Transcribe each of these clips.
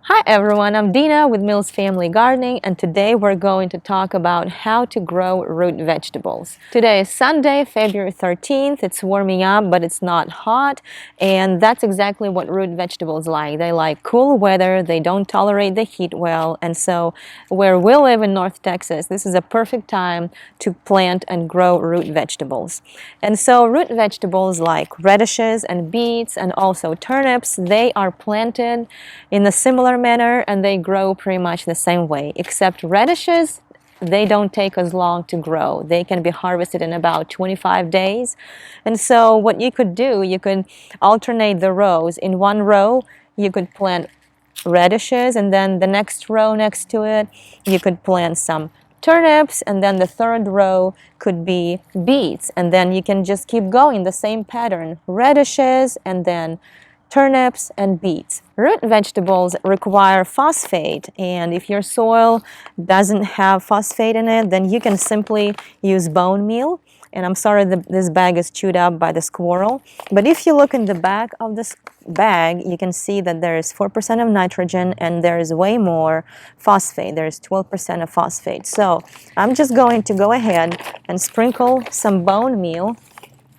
Hi everyone, I'm Dina with Mills Family Gardening, and today we're going to talk about how to grow root vegetables. Today is Sunday, February 13th. It's warming up, but it's not hot, and that's exactly what root vegetables like. They like cool weather, they don't tolerate the heat well, and so where we live in North Texas, this is a perfect time to plant and grow root vegetables. And so root vegetables like radishes and beets and also turnips, they are planted in a similar manner and they grow pretty much the same way, except radishes, they don't take as long to grow. They can be harvested in about 25 days. And so what you could do, you could alternate the rows. In one row, you could plant radishes, and then the next row next to it, you could plant some turnips, and then the third row could be beets. And then you can just keep going the same pattern, radishes and then turnips and beets. Root vegetables require phosphate, and if your soil doesn't have phosphate in it, then you can simply use bone meal. And I'm sorry this bag is chewed up by the squirrel, but if you look in the back of this bag, you can see that there is 4% of nitrogen and there is way more phosphate. There is 12% of phosphate. So I'm just going to go ahead and sprinkle some bone meal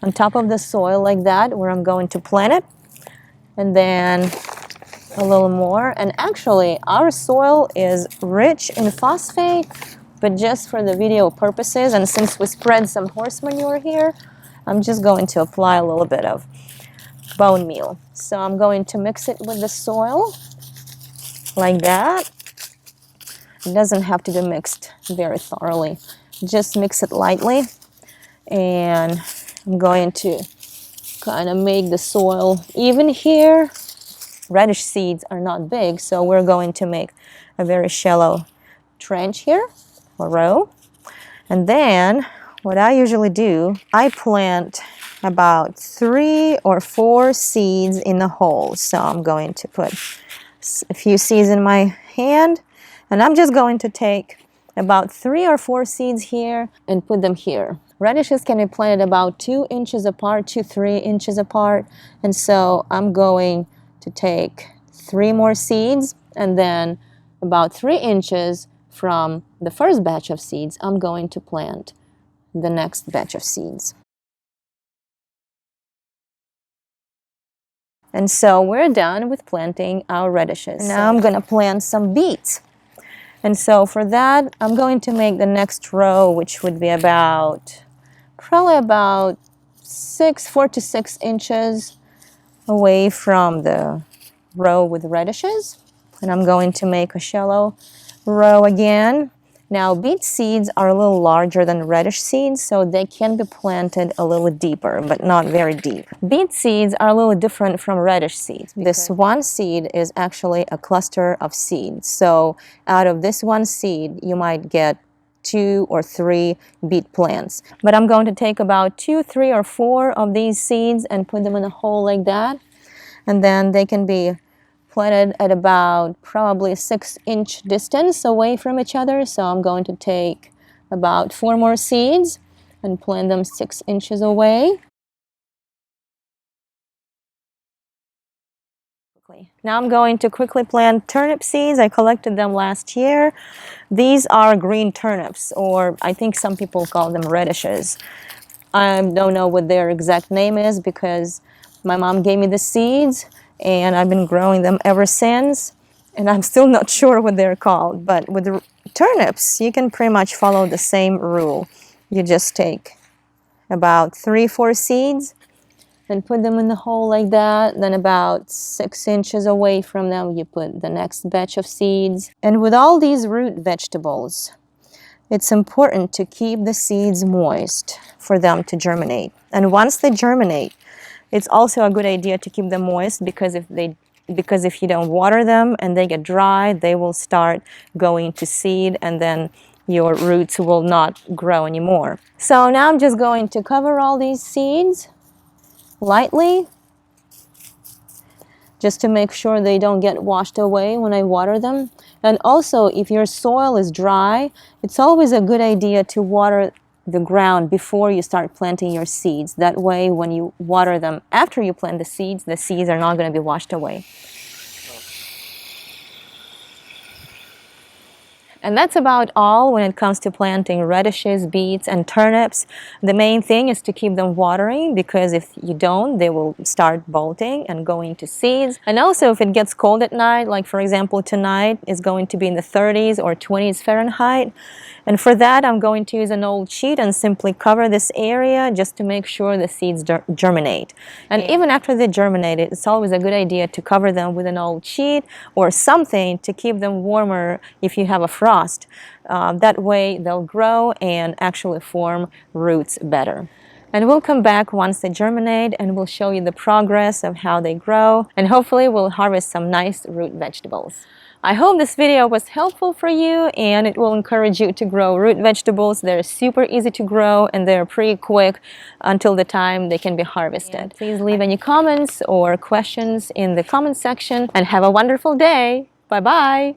on top of the soil like that, where I'm going to plant it. And then a little more. And actually, our soil is rich in phosphate, but just for the video purposes, and since we spread some horse manure here, I'm just going to apply a little bit of bone meal. So I'm going to mix it with the soil like that. It doesn't have to be mixed very thoroughly. Just mix it lightly. And I'm going to kind of make the soil even here. Radish seeds are not big, so we're going to make a very shallow trench here, or row. And then what I usually do, I plant about 3 or 4 seeds in the hole. So I'm going to put a few seeds in my hand, and I'm just going to take about 3 or 4 seeds here and put them here. Radishes can be planted about 2 inches apart, 2-3 inches apart, and so I'm going to take 3 more seeds, and then about 3 inches from the first batch of seeds, I'm going to plant the next batch of seeds. And so we're done with planting our radishes. Now I'm going to plant some beets. And so for that, I'm going to make the next row, which would be probably about 4 to 6 inches away from the row with radishes. And I'm going to make a shallow row again. Now, beet seeds are a little larger than radish seeds, so they can be planted a little deeper, but not very deep. Beet seeds are a little different from radish seeds. This one seed is actually a cluster of seeds. So out of this one seed, you might get 2 or 3 beet plants. But I'm going to take about 2, 3, or 4 of these seeds and put them in a hole like that. And then they can be planted at about probably a 6-inch distance away from each other. So I'm going to take about 4 more seeds and plant them 6 inches away. Now I'm going to quickly plant turnip seeds. I collected them last year. These are green turnips, or I think some people call them radishes. I don't know what their exact name is because my mom gave me the seeds and I've been growing them ever since, and I'm still not sure what they're called. But with the turnips, you can pretty much follow the same rule. You just take about 3-4 seeds and put them in the hole like that. Then about 6 inches away from them, you put the next batch of seeds. And with all these root vegetables, it's important to keep the seeds moist for them to germinate. And once they germinate, it's also a good idea to keep them moist because if you don't water them and they get dry, they will start going to seed, and then your roots will not grow anymore. So now I'm just going to cover all these seeds lightly, just to make sure they don't get washed away when I water them. And also, if your soil is dry, it's always a good idea to water the ground before you start planting your seeds. That way, when you water them after you plant the seeds are not going to be washed away. And that's about all when it comes to planting radishes, beets, and turnips. The main thing is to keep them watering, because if you don't, they will start bolting and going to seeds. And also, if it gets cold at night, like for example tonight is going to be in the 30s or 20s Fahrenheit, and for that I'm going to use an old sheet and simply cover this area just to make sure the seeds germinate. And even after they germinate, it's always a good idea to cover them with an old sheet or something to keep them warmer if you have a frost. That way they'll grow and actually form roots better. And we'll come back once they germinate and we'll show you the progress of how they grow, and hopefully we'll harvest some nice root vegetables. I hope this video was helpful for you and it will encourage you to grow root vegetables. They're super easy to grow and they're pretty quick until the time they can be harvested. Please leave any comments or questions in the comment section and have a wonderful day. Bye-bye.